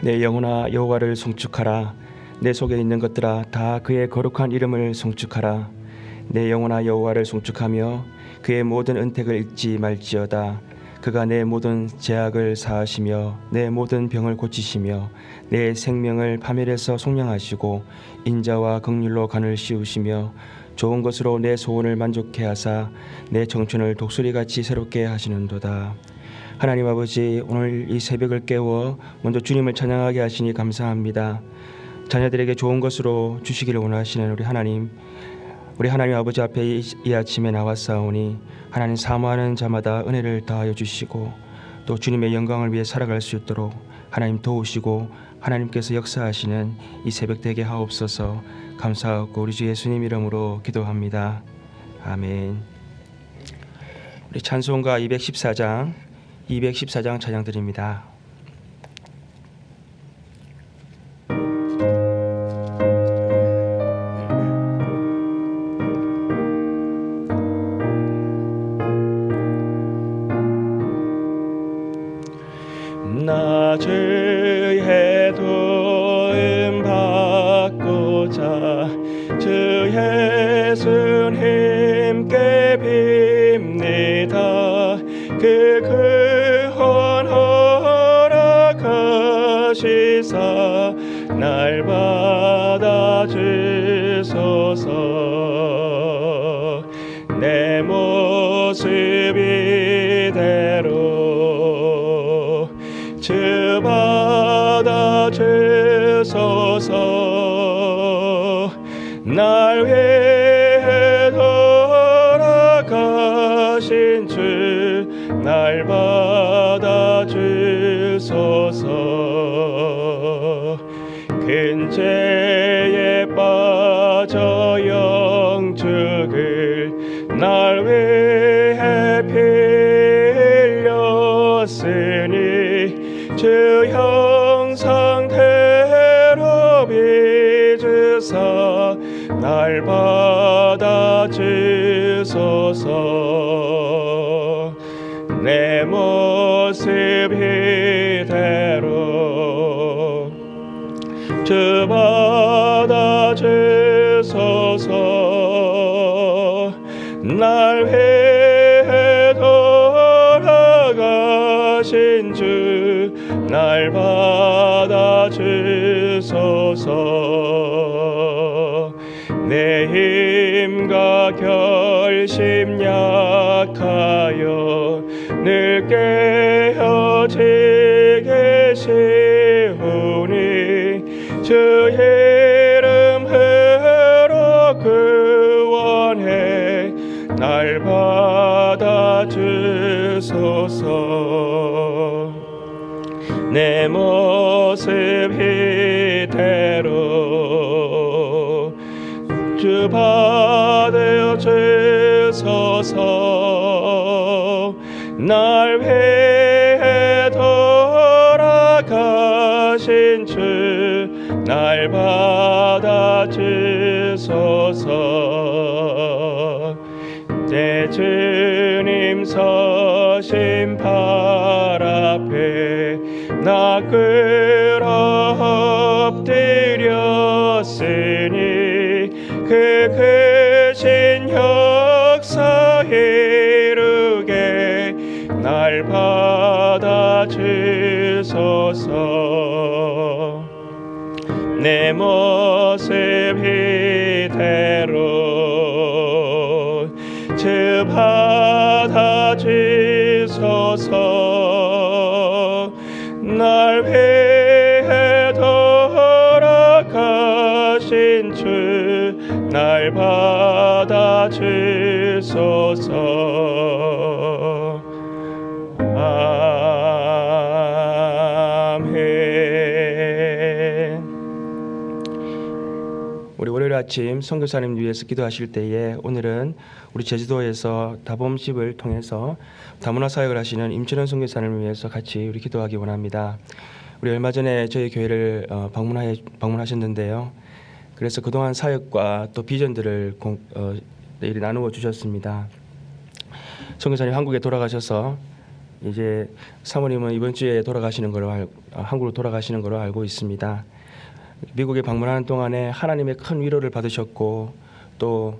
내 영혼아 여호와를 송축하라. 내 속에 있는 것들아 다 그의 거룩한 이름을 송축하라. 내 영혼아 여호와를 송축하며 그의 모든 은택을 잊지 말지어다. 그가 내 모든 죄악을 사하시며 내 모든 병을 고치시며 내 생명을 파멸에서 속량하시고 인자와 긍휼로 간을 씌우시며 좋은 것으로 내 소원을 만족케 하사 내 청춘을 독수리같이 새롭게 하시는도다. 하나님 아버지, 오늘 이 새벽을 깨워 먼저 주님을 찬양하게 하시니 감사합니다. 자녀들에게 좋은 것으로 주시기를 원하시는 우리 하나님 아버지 앞에 이 아침에 나왔사오니 하나님 사모하는 자마다 은혜를 더하여 주시고 또 주님의 영광을 위해 살아갈 수 있도록 하나님 도우시고 하나님께서 역사하시는 이 새벽 되게 하옵소서. 감사하고 우리 주 예수님 이름으로 기도합니다. 아멘. 우리 찬송가 214장 찬양 드립니다. 낮의 해도 받고자 주 예수 힘께 빕니다. 그 구원 허락하시사 날 받아 주소서. 내 모습 이대로 주 받아 주소서. 날 위해 돌아가신 주 날 받아 주소서. 큰 죄에 빠져 영죽을 날 위해 빌렸으니 주 형상대로 빚으사 날 받아 주소서. 내 모습 이대로 주 받아 주소서. 날 위해 돌아가신 주 날 받아 주소서. 내 힘과 결심 약하여 늘 깨어지게 쉬우니 주 이름 흐러 구원해 날 받아 주소서. 내 모습 이대로 주 받아 주소서. 날 위해 돌아가신 주 날 받아 주소서. 내 주님 서신 발 앞에 나 끌어 엎드렸으니 그 크신 역사 이루게 날 받아 주소서. 내 모습 이대로 주 받아 주소서. 날 위해 돌아가신 주 날 받아 주소서. 아멘. 우리 월요일 아침 선교사님 위해서 기도하실 때에 오늘은 우리 제주도에서 다봄집을 통해서 다문화 사역을 하시는 임철원 선교사님을 위해서 같이 우리 기도하기 원합니다. 우리 얼마 전에 저희 교회를 방문하셨는데요. 그래서 그동안 사역과 또 비전들을 나누어 주셨습니다. 선교사님 한국에 돌아가셔서 이제 사모님은 이번 주에 한국으로 돌아가시는 걸로 알고 있습니다. 미국에 방문하는 동안에 하나님의 큰 위로를 받으셨고 또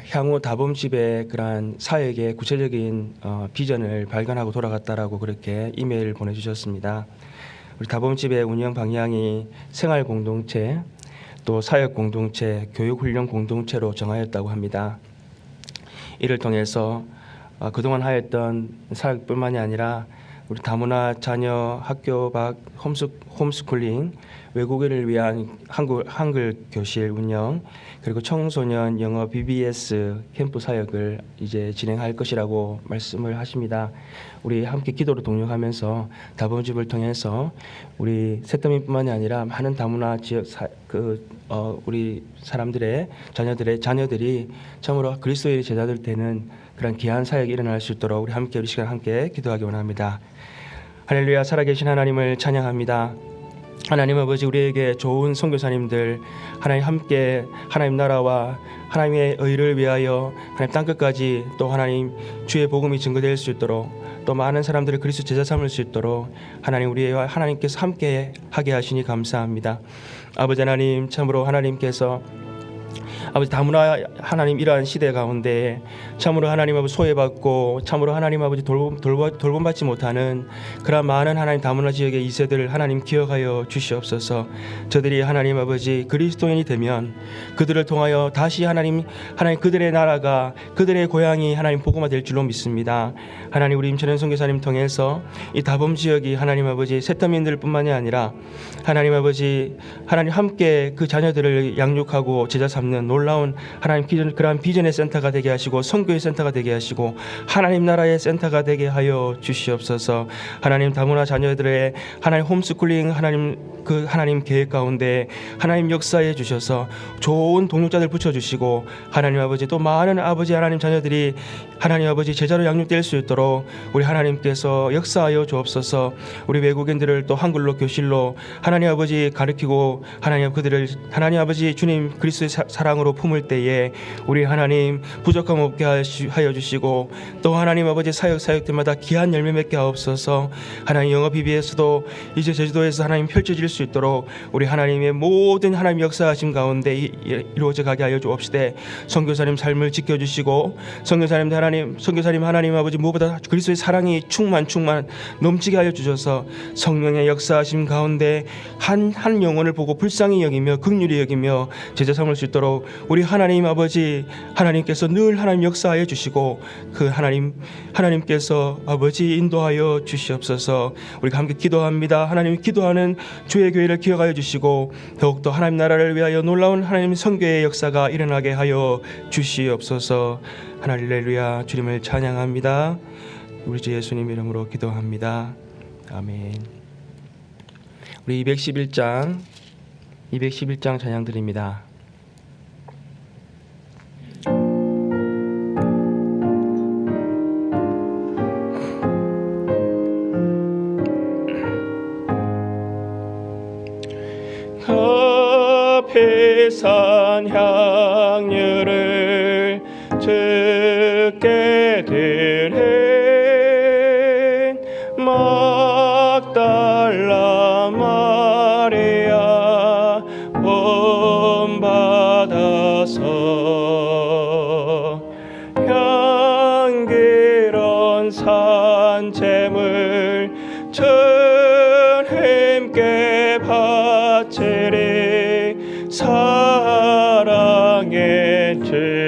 향후 다봄집의 그러한 사역의 구체적인 비전을 발견하고 돌아갔다라고 그렇게 이메일을 보내주셨습니다. 우리 다봄집의 운영 방향이 생활 공동체, 또 사역 공동체, 교육 훈련 공동체로 정하였다고 합니다. 이를 통해서 그동안 하였던 사역뿐만이 아니라 우리 다문화 자녀 학교 밖 홈스쿨링, 외국인을 위한 한글 교실 운영, 그리고 청소년 영어 BBS 캠프 사역을 이제 진행할 것이라고 말씀을 하십니다. 우리 함께 기도로 동력하면서 다봄집을 통해서 우리 새떠민뿐만이 아니라 많은 다문화 지역 우리 사람들의 자녀들이 참으로 그리스도의 제자들 되는 그런 귀한 사역이 일어날 수 있도록 우리 시간 함께 기도하기 원합니다. 할렐루야. 살아계신 하나님을 찬양합니다. 하나님 아버지, 우리에게 좋은 선교사님들 하나님 함께 하나님 나라와 하나님의 의를 위하여 하나님 땅끝까지 또 하나님 주의 복음이 증거될 수 있도록 또 많은 사람들을 그리스도 제자 삼을 수 있도록 하나님 우리와 하나님께서 함께 하게 하시니 감사합니다. 아버지 하나님, 참으로 하나님께서 아버지 다문화 하나님 이러한 시대 가운데 참으로 하나님 아버지 소외받고 참으로 하나님 아버지 돌봄받지 못하는 그런 많은 하나님 다문화 지역의 2세들을 하나님 기억하여 주시옵소서. 저들이 하나님 아버지 그리스도인이 되면 그들을 통하여 다시 하나님 그들의 나라가 그들의 고향이 하나님 복음화 될 줄로 믿습니다. 하나님 우리 임찬현 선교사님 통해서 이 다봄 지역이 하나님 아버지 새떠민들뿐만이 아니라 하나님 아버지 하나님 함께 그 자녀들을 양육하고 제자 삼는 놀라운 하나님 그러한 비전의 센터가 되게 하시고 선교의 센터가 되게 하시고 하나님 나라의 센터가 되게 하여 주시옵소서. 하나님 다문화 자녀들의 하나님 홈스쿨링 하나님 계획 가운데 하나님 역사해 주셔서 좋은 동력자들 붙여주시고 하나님 아버지 또 많은 아버지 하나님 자녀들이 하나님 아버지 제자로 양육될 수 있도록 우리 하나님께서 역사하여 주옵소서. 우리 외국인들을 또 한글로 교실로 하나님 아버지 가르치고 하나님 그들을 하나님 아버지 주님 그리스도의 사랑으로 품을 때에 우리 하나님 부족함 없게 하여 주시고 또 하나님 아버지 사역들마다 귀한 열매 맺게 하옵소서. 하나님 영어 BBS도 이제 제주도에서 하나님 펼쳐질 수 있도록 우리 하나님의 모든 하나님 역사하심 가운데 이루어져 가게 하여 주옵시되 선교사님 삶을 지켜주시고 선교사님 하나님 아버지 무엇보다 그리스도의 사랑이 충만 넘치게 하여 주셔서 성령의 역사하심 가운데 한 영혼을 보고 불쌍히 여기며 긍휼히 여기며 제자 삼을 수 있도록 우리 하나님 아버지 하나님께서 늘 하나님 역사하여 주시고 그 하나님께서 아버지 인도하여 주시옵소서. 우리가 함께 기도합니다. 하나님 기도하는 주의 교회를 기억하여 주시고 더욱더 하나님 나라를 위하여 놀라운 하나님 선교의 역사가 일어나게 하여 주시옵소서. 할렐루야. 주님을 찬양합니다. 우리 주 예수님 이름으로 기도합니다. 아멘. 우리 211장 찬양 드립니다. 값비싼 향유를 주께 드린 막달라 마리아 본받아서 향기로운 산재물 주님께 바치리 사랑의 주님께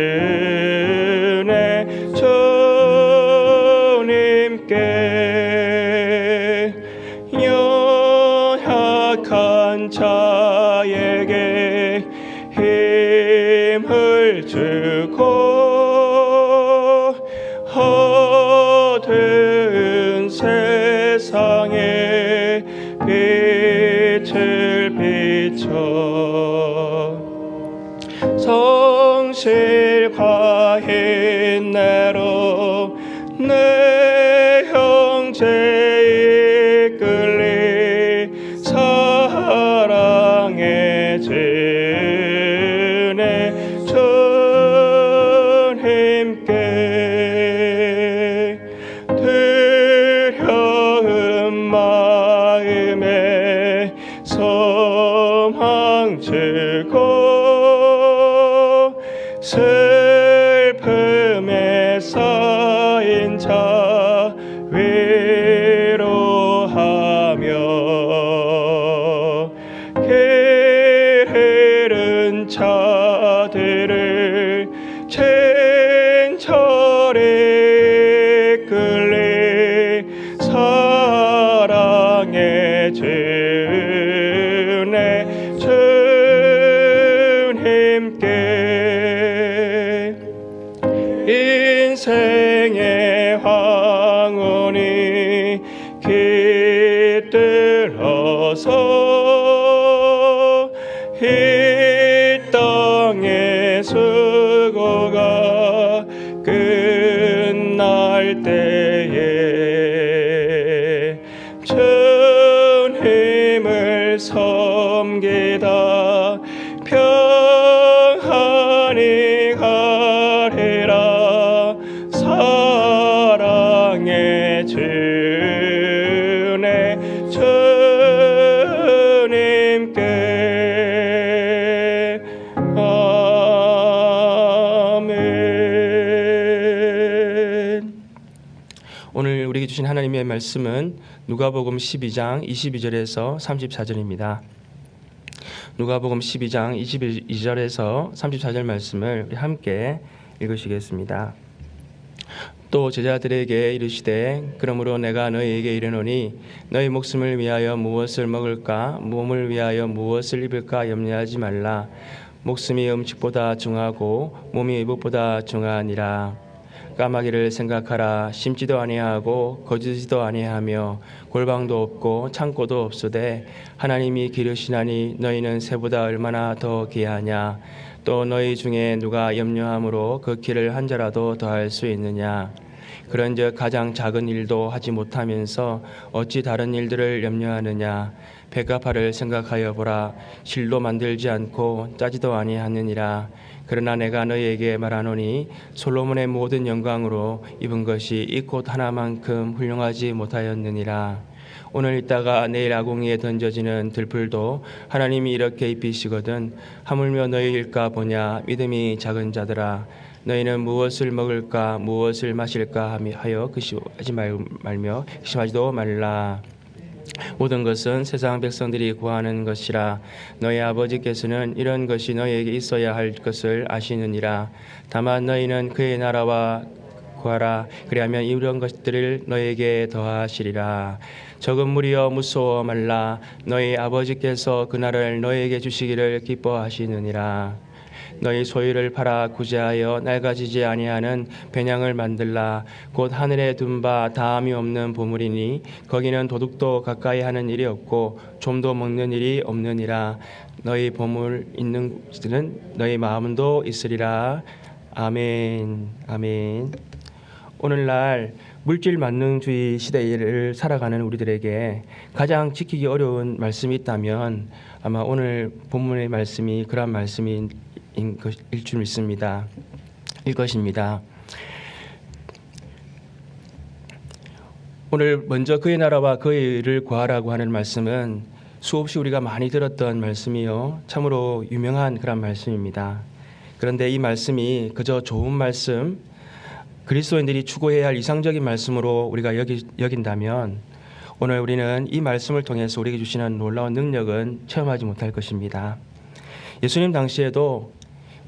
연약한 자에게 힘을 주고 어두운 세상에 빛을 비춰 성실과 인내로 내 형제 이끌리 사랑의 주님께 주님께 가슴에 소망주고 슬픔에 쌓인 자 위로하며 길 잃은 자들을 친절히 끌리 사랑의 주네 주님께 인생의 황혼이 깃들어서 이 땅의 수고가 끝날 때에 주님을 섬기다 평안히 가리라 사랑의 주네 주님께 아멘. 오늘 우리에게 주신 하나님의 말씀은 누가복음 12장 22절에서 34절입니다. 누가복음 12장 22절에서 34절 말씀을 우리 함께 읽으시겠습니다. 또 제자들에게 이르시되 그러므로 내가 너희에게 이르노니 너희 목숨을 위하여 무엇을 먹을까 몸을 위하여 무엇을 입을까 염려하지 말라. 목숨이 음식보다 중하고 몸이 의복보다 중하니라. 까마귀를 생각하라. 심지도 아니하고 거두지도 아니하며 골방도 없고 창고도 없으되 하나님이 기르시나니 너희는 새보다 얼마나 더 귀하냐. 또 너희 중에 누가 염려함으로 그 길을 한 자라도 더할 수 있느냐. 그런즉 가장 작은 일도 하지 못하면서 어찌 다른 일들을 염려하느냐. 백합화를 생각하여 보라. 실로 만들지 않고 짜지도 아니하느니라. 그러나 내가 너희에게 말하노니 솔로몬의 모든 영광으로 입은 것이 이 꽃 하나만큼 훌륭하지 못하였느니라. 오늘 있다가 내일 아궁이에 던져지는 들풀도 하나님이 이렇게 입히시거든 하물며 너희일까 보냐. 믿음이 작은 자들아 너희는 무엇을 먹을까 무엇을 마실까 하여 근심하지 말며 근심하지도 말라. 모든 것은 세상 백성들이 구하는 것이라. 너희 아버지께서는 이런 것이 너희에게 있어야 할 것을 아시느니라. 다만 너희는 그의 나라와 구하라. 그리하면 이런 것들을 너희에게 더하시리라. 적은 무리여 무서워 말라. 너희 아버지께서 그 나라를 너희에게 주시기를 기뻐하시느니라. 너희 소유를 팔아 구제하여 낡아지지 아니하는 배낭을 만들라. 곧 하늘에 둔 바 다함이 없는 보물이니 거기는 도둑도 가까이 하는 일이 없고 좀도 먹는 일이 없느니라. 너희 보물 있는 곳에는 너희 마음도 있으리라. 아멘. 아멘. 오늘날 물질 만능주의 시대를 살아가는 우리들에게 가장 지키기 어려운 말씀이 있다면 아마 오늘 본문의 말씀이 그런 말씀인 줄 믿습니다. 이것입니다. 오늘 먼저 그의 나라와 그의 의를 구하라고 하는 말씀은 수없이 우리가 많이 들었던 말씀이요 참으로 유명한 그런 말씀입니다. 그런데 이 말씀이 그저 좋은 말씀, 그리스도인들이 추구해야 할 이상적인 말씀으로 우리가 여긴다면 오늘 우리는 이 말씀을 통해서 우리에게 주시는 놀라운 능력은 체험하지 못할 것입니다. 예수님 당시에도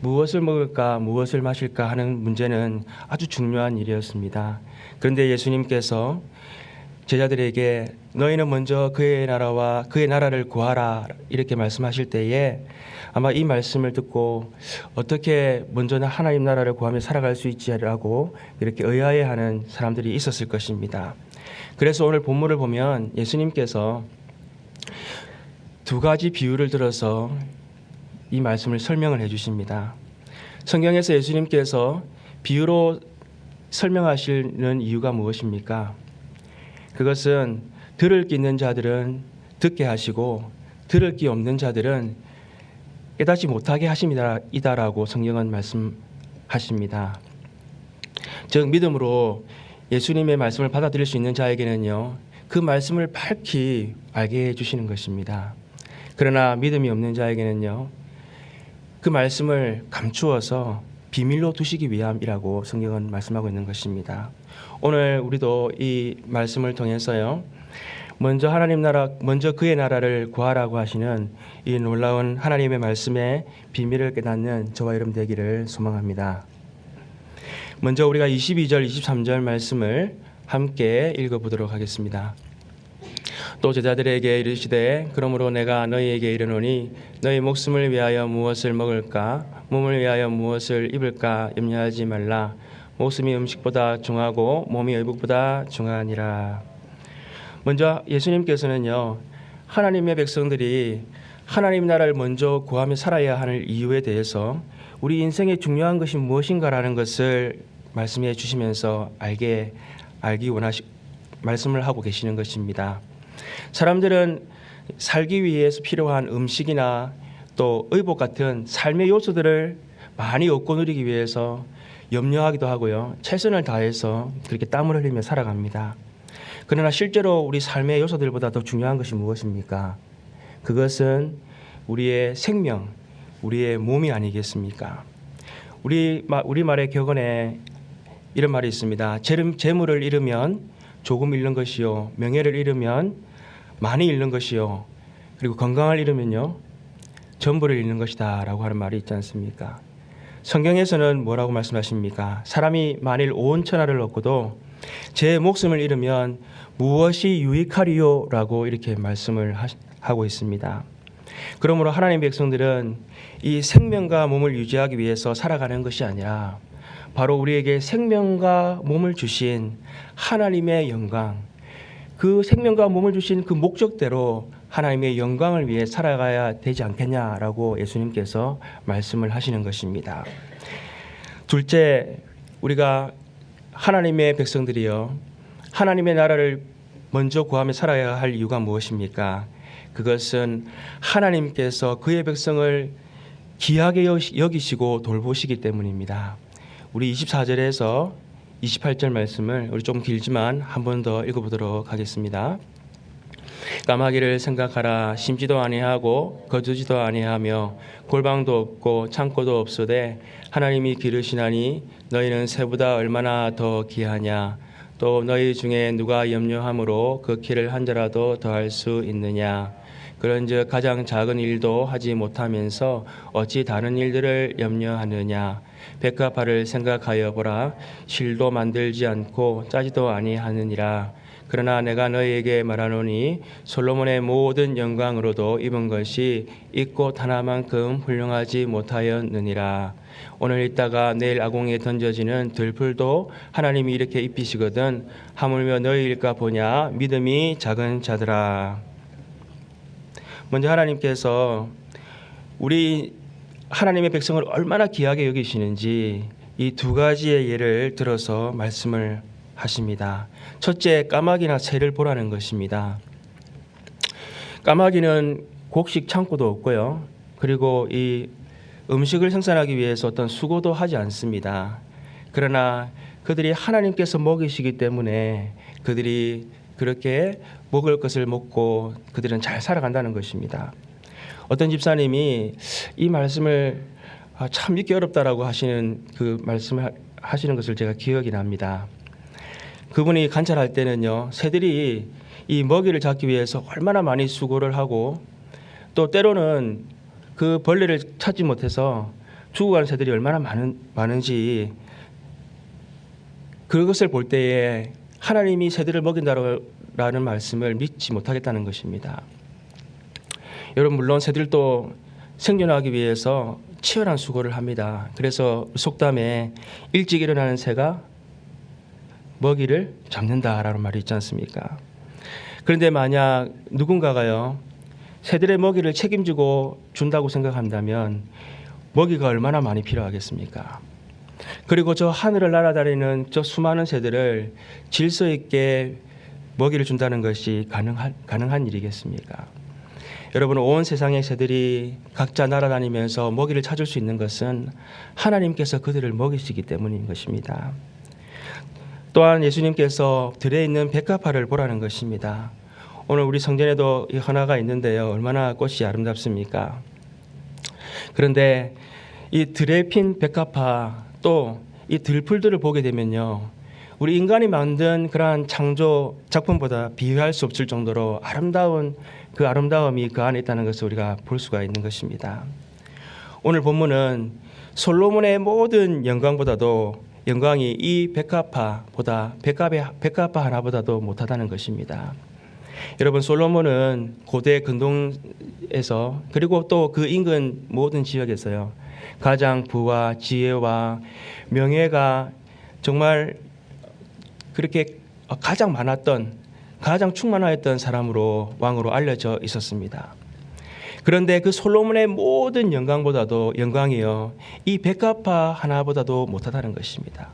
무엇을 먹을까 무엇을 마실까 하는 문제는 아주 중요한 일이었습니다. 그런데 예수님께서 제자들에게 너희는 먼저 그의 나라와 그의 나라를 구하라 이렇게 말씀하실 때에 아마 이 말씀을 듣고 어떻게 먼저 하나님 나라를 구하며 살아갈 수 있지라고 이렇게 의아해하는 사람들이 있었을 것입니다. 그래서 오늘 본문을 보면 예수님께서 두 가지 비유를 들어서 이 말씀을 설명을 해주십니다. 성경에서 예수님께서 비유로 설명하시는 이유가 무엇입니까? 그것은 들을 귀 있는 자들은 듣게 하시고 들을 귀 없는 자들은 깨닫지 못하게 하심이다라고 성경은 말씀하십니다. 즉 믿음으로 예수님의 말씀을 받아들일 수 있는 자에게는요 그 말씀을 밝히 알게 해주시는 것입니다. 그러나 믿음이 없는 자에게는요, 그 말씀을 감추어서 비밀로 두시기 위함이라고 성경은 말씀하고 있는 것입니다. 오늘 우리도 이 말씀을 통해서요, 먼저 그의 나라를 구하라고 하시는 이 놀라운 하나님의 말씀의 비밀을 깨닫는 저와 여러분 되기를 소망합니다. 먼저 우리가 22절, 23절 말씀을 함께 읽어보도록 하겠습니다. 또 제자들에게 이르시되 그러므로 내가 너희에게 이르노니 너희 목숨을 위하여 무엇을 먹을까 몸을 위하여 무엇을 입을까 염려하지 말라. 목숨이 음식보다 중하고 몸이 의복보다 중하니라. 먼저 예수님께서는요, 하나님의 백성들이 하나님 나라를 먼저 구하며 살아야 하는 이유에 대해서 우리 인생에 중요한 것이 무엇인가라는 것을 말씀해 주시면서 말씀을 하고 계시는 것입니다. 사람들은 살기 위해서 필요한 음식이나 또 의복 같은 삶의 요소들을 많이 얻고 누리기 위해서 염려하기도 하고요, 최선을 다해서 그렇게 땀을 흘리며 살아갑니다. 그러나 실제로 우리 삶의 요소들보다 더 중요한 것이 무엇입니까? 그것은 우리의 생명, 우리의 몸이 아니겠습니까? 우리 말의 격언에 이런 말이 있습니다. 재물을 잃으면 조금 잃는 것이요, 명예를 잃으면 많이 잃는 것이요, 그리고 건강을 잃으면요 전부를 잃는 것이다 라고 하는 말이 있지 않습니까? 성경에서는 뭐라고 말씀하십니까? 사람이 만일 온 천하를 얻고도 제 목숨을 잃으면 무엇이 유익하리요? 라고 이렇게 말씀을 하고 있습니다. 그러므로 하나님의 백성들은 이 생명과 몸을 유지하기 위해서 살아가는 것이 아니라 바로 우리에게 생명과 몸을 주신 하나님의 영광, 그 생명과 몸을 주신 그 목적대로 하나님의 영광을 위해 살아가야 되지 않겠냐라고 예수님께서 말씀을 하시는 것입니다. 둘째, 우리가 하나님의 백성들이요, 하나님의 나라를 먼저 구하며 살아야 할 이유가 무엇입니까? 그것은 하나님께서 그의 백성을 귀하게 여기시고 돌보시기 때문입니다. 우리 24절에서 28절 말씀을 우리 좀 길지만 한 번 더 읽어보도록 하겠습니다. 까마귀를 생각하라. 심지도 아니하고 거두지도 아니하며 골방도 없고 창고도 없으되 하나님이 기르시나니 너희는 새보다 얼마나 더 귀하냐. 또 너희 중에 누가 염려함으로 그 키를 한 자라도 더할 수 있느냐. 그런즉 가장 작은 일도 하지 못하면서 어찌 다른 일들을 염려하느냐. 백합화를 생각하여 보라. 실도 만들지 않고 짜지도 아니하느니라. 그러나 내가 너희에게 말하노니 솔로몬의 모든 영광으로도 입은 것이 이 꽃 하나만큼 훌륭하지 못하였느니라. 오늘 있다가 내일 아궁이에 던져지는 들풀도 하나님이 이렇게 입히시거든 하물며 너희일까 보냐. 믿음이 작은 자들아. 먼저 하나님께서 우리 하나님의 백성을 얼마나 귀하게 여기시는지 이 두 가지의 예를 들어서 말씀을 하십니다. 첫째, 까마귀나 새를 보라는 것입니다. 까마귀는 곡식 창고도 없고요, 그리고 이 음식을 생산하기 위해서 어떤 수고도 하지 않습니다. 그러나 그들이 하나님께서 먹이시기 때문에 그들이 그렇게 먹을 것을 먹고 그들은 잘 살아간다는 것입니다. 어떤 집사님이 이 말씀을 참 믿기 어렵다라고 하시는 그 말씀을 하시는 것을 제가 기억이 납니다. 그분이 관찰할 때는요, 새들이 이 먹이를 잡기 위해서 얼마나 많이 수고를 하고 또 때로는 그 벌레를 찾지 못해서 죽어가는 새들이 얼마나 많은지 그것을 볼 때에 하나님이 새들을 먹인다라는 말씀을 믿지 못하겠다는 것입니다. 여러분, 물론 새들도 생존하기 위해서 치열한 수고를 합니다. 그래서 속담에 일찍 일어나는 새가 먹이를 잡는다라는 말이 있지 않습니까? 그런데 만약 누군가가요, 새들의 먹이를 책임지고 준다고 생각한다면 먹이가 얼마나 많이 필요하겠습니까? 그리고 저 하늘을 날아다니는 저 수많은 새들을 질서 있게 먹이를 준다는 것이 가능한 일이겠습니까? 여러분, 온 세상의 새들이 각자 날아다니면서 먹이를 찾을 수 있는 것은 하나님께서 그들을 먹이시기 때문인 것입니다. 또한 예수님께서 들에 있는 백합화를 보라는 것입니다. 오늘 우리 성전에도 이 헌화가 있는데요. 얼마나 꽃이 아름답습니까? 그런데 이 들에 핀 백합화 또 이 들풀들을 보게 되면요. 우리 인간이 만든 그러한 창조 작품보다 비교할 수 없을 정도로 아름다운 그 아름다움이 그 안에 있다는 것을 우리가 볼 수가 있는 것입니다. 오늘 본문은 솔로몬의 모든 영광보다도 영광이 이 백합화 하나보다도 못하다는 것입니다. 여러분, 솔로몬은 고대 근동에서 그리고 또 그 인근 모든 지역에서요, 가장 부와 지혜와 명예가 정말 그렇게 가장 많았던, 가장 충만하였던 사람으로, 왕으로 알려져 있었습니다. 그런데 그 솔로몬의 모든 영광보다도 영광이요, 이 백합화 하나보다도 못하다는 것입니다.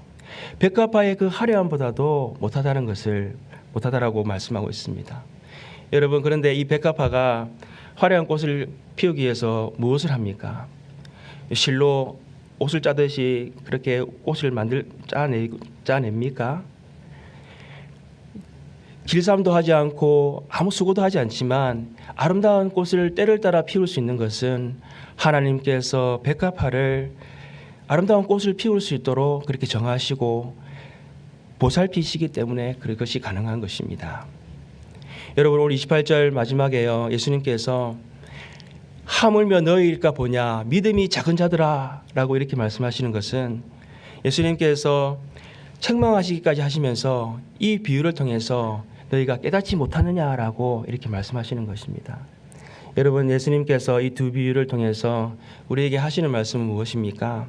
백합화의 그 화려함보다도 못하다라고 말씀하고 있습니다. 여러분, 그런데 이 백합화가 화려한 꽃을 피우기 위해서 무엇을 합니까? 실로 옷을 짜듯이 그렇게 꽃을 짜냅니까? 길쌈도 하지 않고 아무 수고도 하지 않지만 아름다운 꽃을 때를 따라 피울 수 있는 것은 하나님께서 백합화를 아름다운 꽃을 피울 수 있도록 그렇게 정하시고 보살피시기 때문에 그것이 가능한 것입니다. 여러분, 오늘 28절 마지막에요, 예수님께서 하물며 너희일까 보냐 믿음이 작은 자들아 라고 이렇게 말씀하시는 것은 예수님께서 책망하시기까지 하시면서 이 비유를 통해서 너희가 깨닫지 못하느냐라고 이렇게 말씀하시는 것입니다. 여러분, 예수님께서 이 두 비유를 통해서 우리에게 하시는 말씀은 무엇입니까?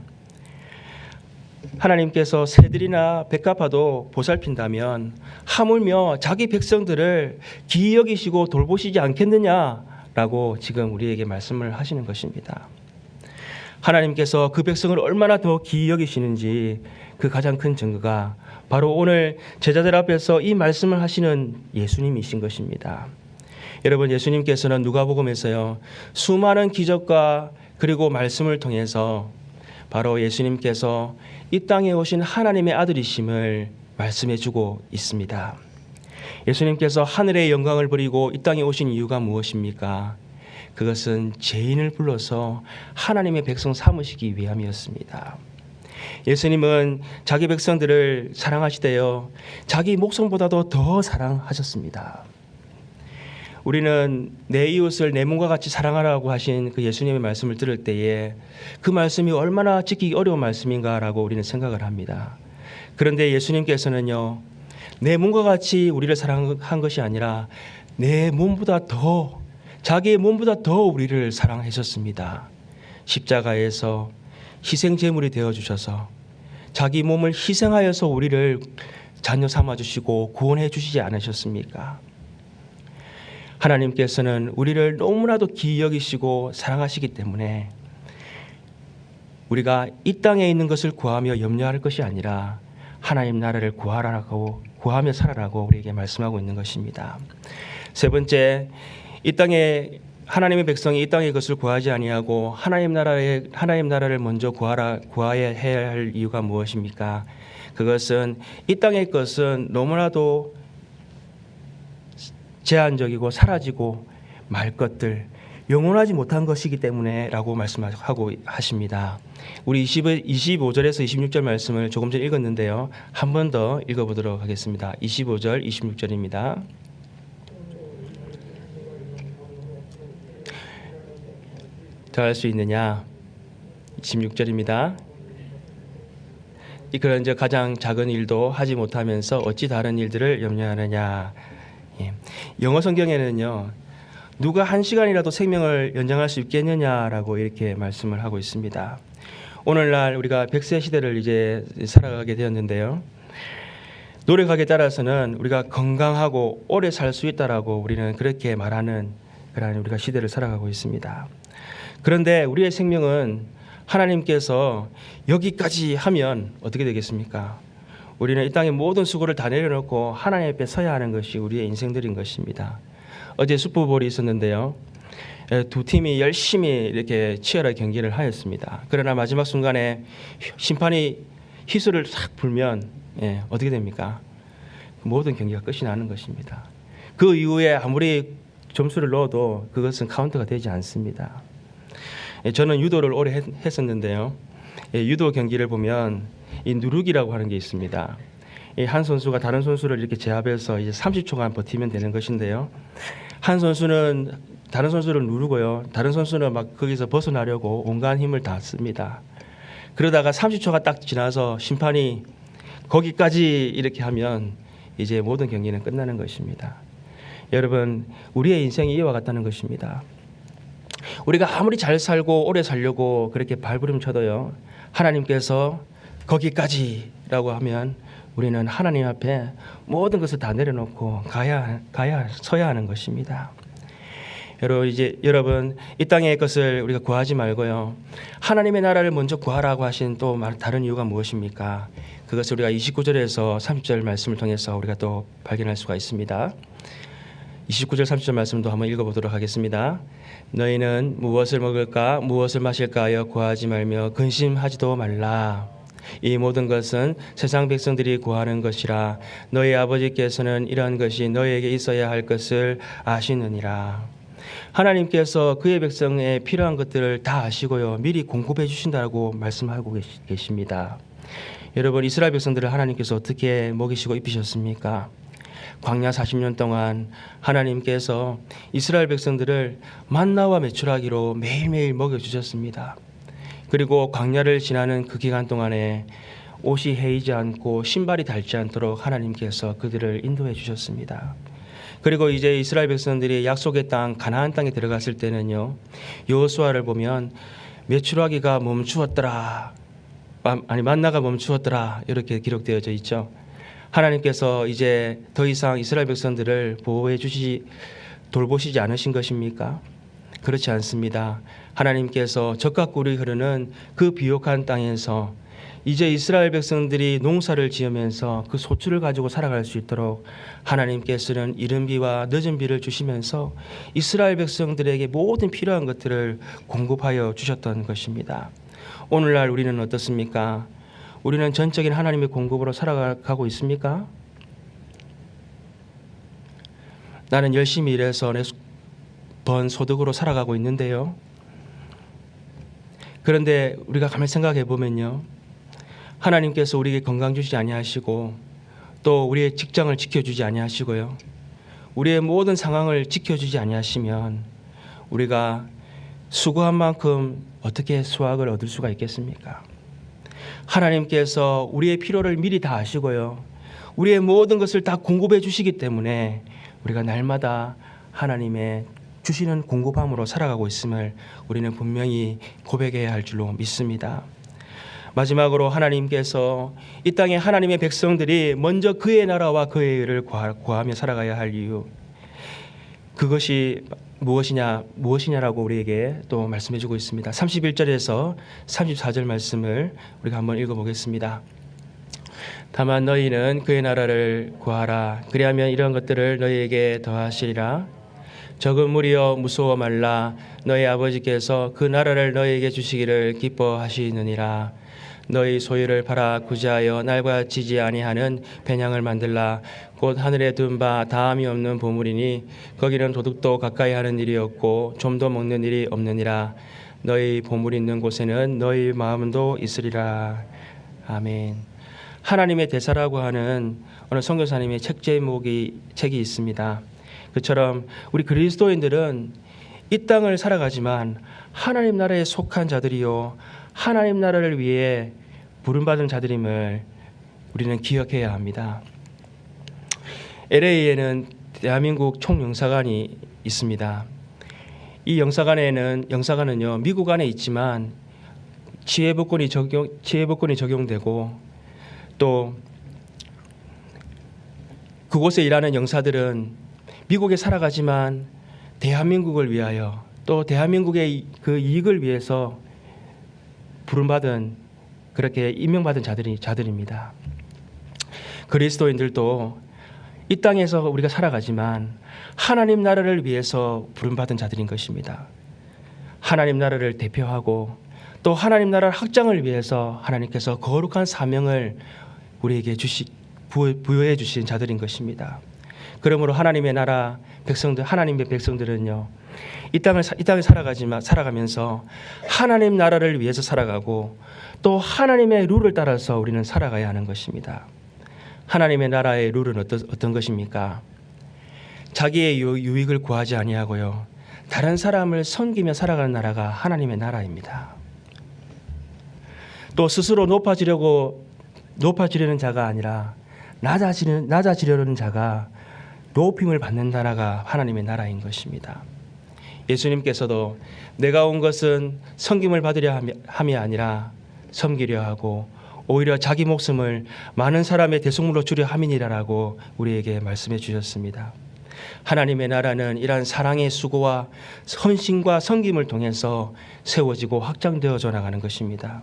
하나님께서 새들이나 백합화도 보살핀다면 하물며 자기 백성들을 기이 여기시고 돌보시지 않겠느냐라고 지금 우리에게 말씀을 하시는 것입니다. 하나님께서 그 백성을 얼마나 더 기이 여기시는지 그 가장 큰 증거가 바로 오늘 제자들 앞에서 이 말씀을 하시는 예수님이신 것입니다. 여러분, 예수님께서는 누가복음에서요, 수많은 기적과 그리고 말씀을 통해서 바로 예수님께서 이 땅에 오신 하나님의 아들이심을 말씀해주고 있습니다. 예수님께서 하늘의 영광을 버리고 이 땅에 오신 이유가 무엇입니까? 그것은 죄인을 불러서 하나님의 백성 삼으시기 위함이었습니다. 예수님은 자기 백성들을 사랑하시되요 자기 목숨보다도 더 사랑하셨습니다. 우리는 내 이웃을 내 몸과 같이 사랑하라고 하신 그 예수님의 말씀을 들을 때에 그 말씀이 얼마나 지키기 어려운 말씀인가라고 우리는 생각을 합니다. 그런데 예수님께서는요, 내 몸과 같이 우리를 사랑한 것이 아니라 내 몸보다 더, 자기의 몸보다 더 우리를 사랑하셨습니다. 십자가에서 희생 제물이 되어 주셔서 자기 몸을 희생하여서 우리를 자녀 삼아 주시고 구원해 주시지 않으셨습니까? 하나님께서는 우리를 너무나도 기이 여기시고 사랑하시기 때문에 우리가 이 땅에 있는 것을 구하며 염려할 것이 아니라 하나님 나라를 구하며 살아라고 우리에게 말씀하고 있는 것입니다. 세 번째, 이 땅에 하나님의 백성이 이 땅의 것을 구하지 아니하고 하나님 나라를 먼저 구하여야 할 이유가 무엇입니까? 그것은 이 땅의 것은 너무나도 제한적이고 사라지고 말 것들, 영원하지 못한 것이기 때문에라고 말씀하고 하십니다. 우리 25절에서 26절 말씀을 조금 전에 읽었는데요. 한 번 더 읽어보도록 하겠습니다. 25절, 26절입니다. 더 할 수 있느냐? 26절입니다. 그런 가장 작은 일도 하지 못하면서 어찌 다른 일들을 염려하느냐? 영어 성경에는요, 누가 1시간이라도 생명을 연장할 수 있겠느냐라고 이렇게 말씀을 하고 있습니다. 오늘날 우리가 100세 시대를 이제 살아가게 되었는데요, 노력하기에 따라서는 우리가 건강하고 오래 살 수 있다라고 우리는 그렇게 말하는 그런 우리가 시대를 살아가고 있습니다. 그런데 우리의 생명은 하나님께서 여기까지 하면 어떻게 되겠습니까? 우리는 이 땅의 모든 수고를 다 내려놓고 하나님 앞에 서야 하는 것이 우리의 인생들인 것입니다. 어제 슈퍼볼이 있었는데요, 두 팀이 열심히 이렇게 치열하게 경기를 하였습니다. 그러나 마지막 순간에 심판이 휘슬을 싹 불면 어떻게 됩니까? 모든 경기가 끝이 나는 것입니다. 그 이후에 아무리 점수를 넣어도 그것은 카운트가 되지 않습니다. 저는 유도를 오래 했었는데요. 유도 경기를 보면 이 누르기라고 하는 게 있습니다. 한 선수가 다른 선수를 이렇게 제압해서 이제 30초간 버티면 되는 것인데요. 한 선수는 다른 선수를 누르고요. 다른 선수는 막 거기서 벗어나려고 온갖 힘을 다 씁니다. 그러다가 30초가 딱 지나서 심판이 거기까지 이렇게 하면 이제 모든 경기는 끝나는 것입니다. 여러분, 우리의 인생이 이와 같다는 것입니다. 우리가 아무리 잘 살고 오래 살려고 그렇게 발부림 쳐도요, 하나님께서 거기까지라고 하면 우리는 하나님 앞에 모든 것을 다 내려놓고 서야 하는 것입니다. 여러분, 이 땅의 것을 우리가 구하지 말고요, 하나님의 나라를 먼저 구하라고 하신 또 다른 이유가 무엇입니까? 그것을 우리가 29절에서 30절 말씀을 통해서 우리가 또 발견할 수가 있습니다. 29절 30절 말씀도 한번 읽어보도록 하겠습니다. 너희는 무엇을 먹을까 무엇을 마실까 하여 구하지 말며 근심하지도 말라. 이 모든 것은 세상 백성들이 구하는 것이라. 너희 아버지께서는 이러한 것이 너희에게 있어야 할 것을 아시느니라. 하나님께서 그의 백성에 필요한 것들을 다 아시고요, 미리 공급해 주신다고 말씀하고 계십니다. 여러분, 이스라엘 백성들을 하나님께서 어떻게 먹이시고 입히셨습니까? 광야 40년 동안 하나님께서 이스라엘 백성들을 만나와 메추라기로 매일매일 먹여주셨습니다. 그리고 광야를 지나는 그 기간 동안에 옷이 헤이지 않고 신발이 닳지 않도록 하나님께서 그들을 인도해 주셨습니다. 그리고 이제 이스라엘 백성들이 약속의 땅 가나안 땅에 들어갔을 때는요, 여호수아를 보면 메추라기가 멈추었더라, 만나가 멈추었더라, 이렇게 기록되어져 있죠. 하나님께서 이제 더 이상 이스라엘 백성들을 돌보시지 않으신 것입니까? 그렇지 않습니다. 하나님께서 적과 꿀이 흐르는 그 비옥한 땅에서 이제 이스라엘 백성들이 농사를 지으면서 그 소출을 가지고 살아갈 수 있도록 하나님께서는 이른 비와 늦은 비를 주시면서 이스라엘 백성들에게 모든 필요한 것들을 공급하여 주셨던 것입니다. 오늘날 우리는 어떻습니까? 우리는 전적인 하나님의 공급으로 살아가고 있습니까? 나는 열심히 일해서 번 소득으로 살아가고 있는데요. 그런데 우리가 가만히 생각해 보면요, 하나님께서 우리에게 건강 주시지 아니하시고 또 우리의 직장을 지켜주지 아니하시고요, 우리의 모든 상황을 지켜주지 아니하시면 우리가 수고한 만큼 어떻게 수확을 얻을 수가 있겠습니까? 하나님께서 우리의 필요를 미리 다 아시고요, 우리의 모든 것을 다 공급해 주시기 때문에 우리가 날마다 하나님의 주시는 공급함으로 살아가고 있음을 우리는 분명히 고백해야 할 줄로 믿습니다. 마지막으로 하나님께서 이 땅에 하나님의 백성들이 먼저 그의 나라와 그의 의를 구하며 살아가야 할 이유, 그것이 무엇이냐라고 우리에게 또 말씀해 주고 있습니다. 31절에서 34절 말씀을 우리가 한번 읽어보겠습니다. 다만 너희는 그의 나라를 구하라. 그리하면 이런 것들을 너희에게 더하시리라. 적은 무리여 무서워 말라. 너희 아버지께서 그 나라를 너희에게 주시기를 기뻐하시느니라. 너희 소유를 팔아 구제하여 날과 지지 아니하는 배낭을 만들라. 곧 하늘에 둔 바 다함이 없는 보물이니 거기는 도둑도 가까이 하는 일이 없고 좀도 먹는 일이 없느니라. 너희 보물 있는 곳에는 너희 마음도 있으리라. 아멘. 하나님의 대사라고 하는 어느 선교사님의 책이 있습니다. 그처럼 우리 그리스도인들은 이 땅을 살아가지만 하나님 나라에 속한 자들이요, 하나님 나라를 위해 부름받은 자들임을 우리는 기억해야 합니다. LA에는 대한민국 총영사관이 있습니다. 이 영사관은요, 미국 안에 있지만 치외법권이 적용되고 또 그곳에 일하는 영사들은 미국에 살아가지만 대한민국을 위하여 또 대한민국의 그 이익을 위해서 부름받은, 그렇게 임명받은 자들입니다. 그리스도인들도 이 땅에서 우리가 살아가지만 하나님 나라를 위해서 부름받은 자들인 것입니다. 하나님 나라를 대표하고 또 하나님 나라 확장을 위해서 하나님께서 거룩한 사명을 우리에게 부여해 주신 자들인 것입니다. 그러므로 하나님의 나라 백성들, 하나님의 백성들은요, 이 땅에 살아가면서 하나님 나라를 위해서 살아가고 또 하나님의 룰을 따라서 우리는 살아가야 하는 것입니다. 하나님의 나라의 룰은 어떤 것입니까? 자기의 유익을 구하지 아니하고요, 다른 사람을 섬기며 살아가는 나라가 하나님의 나라입니다. 또 스스로 높아지려는 자가 아니라 낮아지려는 자가 높임을 받는 나라가 하나님의 나라인 것입니다. 예수님께서도 내가 온 것은 섬김을 받으려 함이 아니라 섬기려 하고 오히려 자기 목숨을 많은 사람의 대속물로 주려 함이니라라고 우리에게 말씀해 주셨습니다. 하나님의 나라는 이러한 사랑의 수고와 헌신과 섬김을 통해서 세워지고 확장되어져 나가는 것입니다.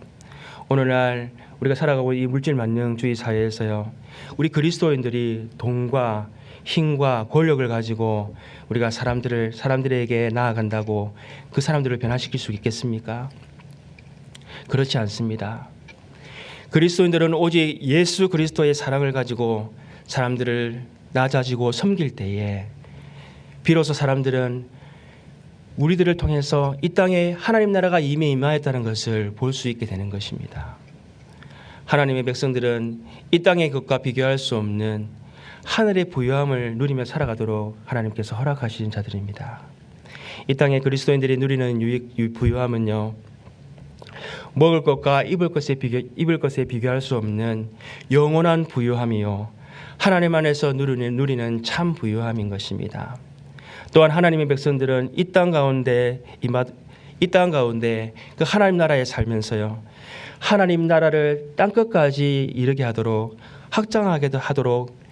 오늘날 우리가 살아가고 이 물질 만능주의 사회에서요, 우리 그리스도인들이 돈과 힘과 권력을 가지고 우리가 사람들에게 나아간다고 그 사람들을 변화시킬 수 있겠습니까? 그렇지 않습니다. 그리스도인들은 오직 예수 그리스도의 사랑을 가지고 사람들을 낮아지고 섬길 때에 비로소 사람들은 우리들을 통해서 이 땅에 하나님 나라가 이미 임하였다는 것을 볼 수 있게 되는 것입니다. 하나님의 백성들은 이 땅의 것과 비교할 수 없는 하늘의 부유함을 누리며 살아가도록 하나님께서 허락하신 자들입니다. 이 땅의 그리스도인들이 누리는 부유함은요, 먹을 것과 입을 것에 비교할 수 없는 영원한 부유함이요, 하나님 안에서 누리는 참 부유함인 것입니다. 또한 하나님의 백성들은 이 땅 가운데 그 하나님 나라에 살면서요, 하나님 나라를 땅끝까지 이르게 하도록, 확장하게 하도록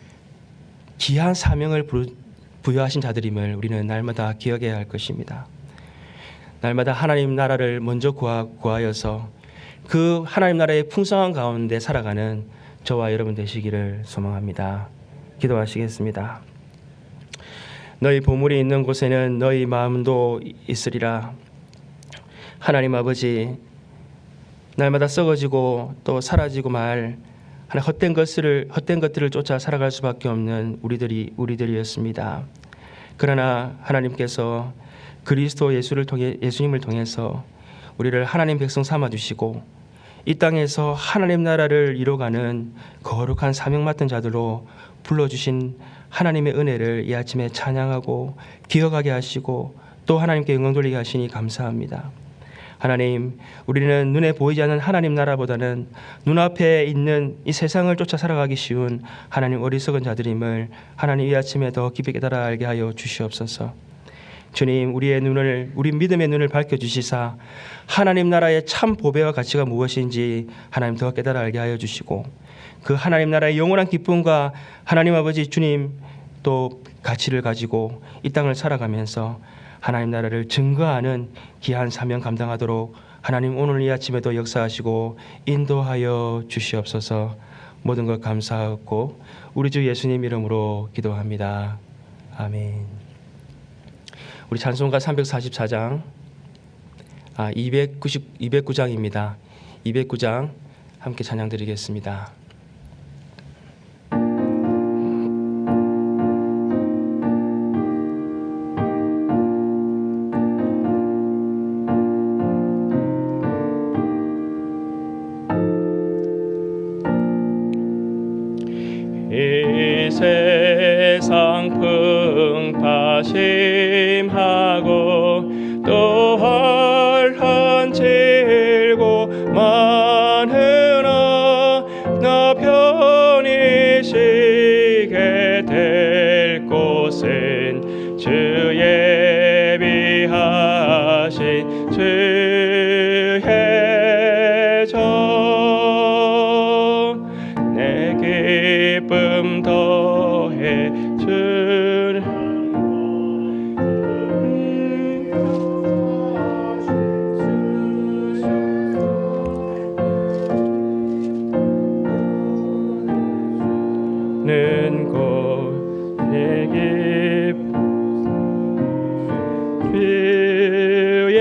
귀한 사명을 부여하신 자들임을 우리는 날마다 기억해야 할 것입니다. 날마다 하나님 나라를 먼저 구하여서 그 하나님 나라의 풍성한 가운데 살아가는 저와 여러분 되시기를 소망합니다. 기도하시겠습니다. 너희 보물이 있는 곳에는 너희 마음도 있으리라. 하나님 아버지, 날마다 썩어지고 또 사라지고 말 헛된 것들을 쫓아 살아갈 수밖에 없는 우리들이었습니다. 그러나 하나님께서 그리스도 예수님을 통해서 우리를 하나님 백성 삼아 주시고 이 땅에서 하나님 나라를 이뤄가는 거룩한 사명 맡은 자들로 불러주신 하나님의 은혜를 이 아침에 찬양하고 기억하게 하시고 또 하나님께 영광 돌리게 하시니 감사합니다. 하나님, 우리는 눈에 보이지 않는 하나님 나라보다는 눈앞에 있는 이 세상을 쫓아 살아가기 쉬운 하나님 어리석은 자들임을 하나님 이 아침에 더 깊이 깨달아 알게 하여 주시옵소서. 주님, 우리 믿음의 눈을 밝혀주시사 하나님 나라의 참 보배와 가치가 무엇인지 하나님 더 깨달아 알게 하여 주시고 그 하나님 나라의 영원한 기쁨과 하나님 아버지 주님 또 가치를 가지고 이 땅을 살아가면서 하나님 나라를 증거하는 귀한 사명 감당하도록 하나님 오늘 이 아침에도 역사하시고 인도하여 주시옵소서. 모든 것 감사하고 우리 주 예수님 이름으로 기도합니다. 아멘. 우리 찬송가 344장 209장입니다. 209장 함께 찬양 드리겠습니다. 이 세상 풍파심하고 또 헐한질고 많으나 나 편히 쉬게 될 곳은 주 예비하신 주의 내 기쁨 더해 주는 곳 내 기쁨 주의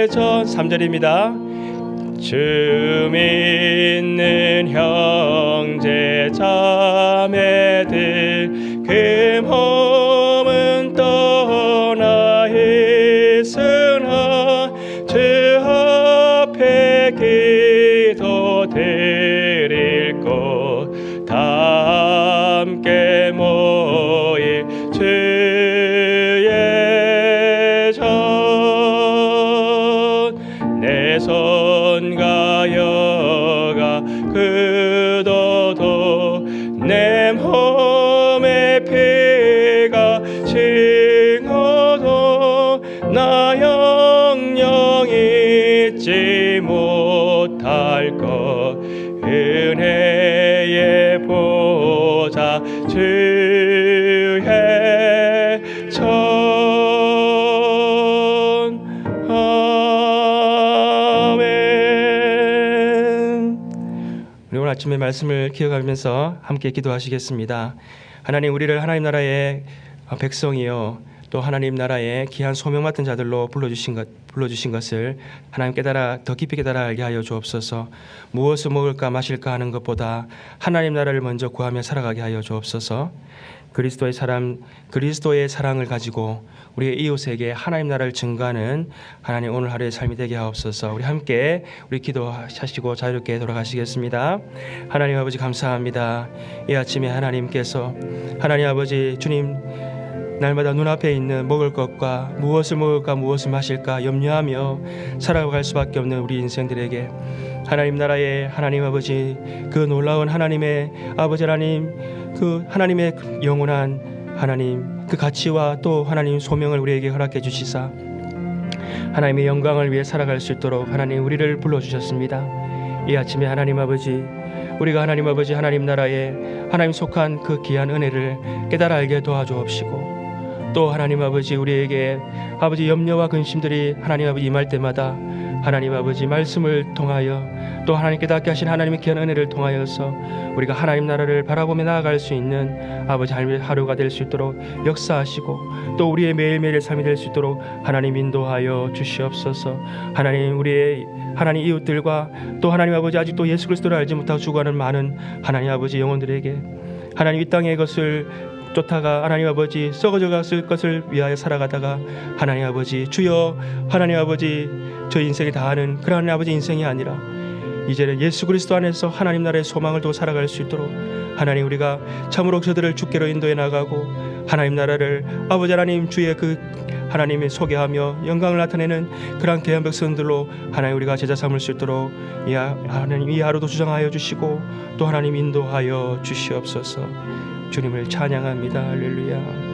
전 3절입니다. 주 믿는 형제 자매들 그 몸은 떠나 있으나 주 앞에 기도 드릴 곳 다 함께 모일 주의 전 내 손과 여가 그도도 내 몸에 피가 싱어도 나 영영 잊지 못할 것 은혜의 보좌 주의 전 우리 오늘 아침에 말씀을 기억하면서 함께 기도하시겠습니다. 하나님, 우리를 하나님 나라의 백성이요 또 하나님 나라의 귀한 소명 맡은 자들로 불러주신 것을 하나님 더 깊이 깨달아 알게 하여 주옵소서. 무엇을 먹을까 마실까 하는 것보다 하나님 나라를 먼저 구하며 살아가게 하여 주옵소서. 그리스도의 사랑을 가지고 우리의 이웃에게 하나님 나라를 증거하는 하나님 오늘 하루의 삶이 되게 하옵소서. 우리 함께 기도하시고 자유롭게 돌아가시겠습니다. 하나님 아버지, 감사합니다. 이 아침에 하나님께서 하나님 아버지 주님 날마다 눈앞에 있는 먹을 것과 무엇을 먹을까 무엇을 마실까 염려하며 살아갈 수밖에 없는 우리 인생들에게 하나님 나라의 하나님 아버지 그 놀라운 하나님의 아버지 하나님 그 하나님의 영원한 하나님 그 가치와 또 하나님 소명을 우리에게 허락해 주시사 하나님의 영광을 위해 살아갈 수 있도록 하나님 우리를 불러주셨습니다. 이 아침에 하나님 아버지 우리가 하나님 아버지 하나님 나라에 하나님 속한 그 귀한 은혜를 깨달아 알게 도와주옵시고 또 하나님 아버지 우리에게 아버지 염려와 근심들이 하나님 아버지 임할 때마다 하나님 아버지 말씀을 통하여 또 하나님 깨닫게 하신 하나님의 귀한 은혜를 통하여서 우리가 하나님 나라를 바라보며 나아갈 수 있는 아버지 하루가 될 수 있도록 역사하시고 또 우리의 매일매일의 삶이 될 수 있도록 하나님 인도하여 주시옵소서. 하나님 우리의 하나님 이웃들과 또 하나님 아버지 아직도 예수 그리스도를 알지 못하고 죽어가는 많은 하나님 아버지 영혼들에게 하나님 이 땅의 것을 쫓다가 하나님 아버지 썩어져 갔을 것을 위하여 살아가다가 하나님 아버지 주여 하나님 아버지 저 인생에 다하는 그런 하나님 아버지 인생이 아니라 이제는 예수 그리스도 안에서 하나님 나라의 소망을 두고 살아갈 수 있도록 하나님 우리가 참으로 저들을 주께로 인도해 나가고 하나님 나라를 아버지 하나님 주의 그 하나님을 소개하며 영광을 나타내는 그러한 귀한 백성들로 하나님 우리가 제자 삼을 수 있도록 하나님 이 하루도 주장하여 주시고 또 하나님 인도하여 주시옵소서. 주님을 찬양합니다. 할렐루야.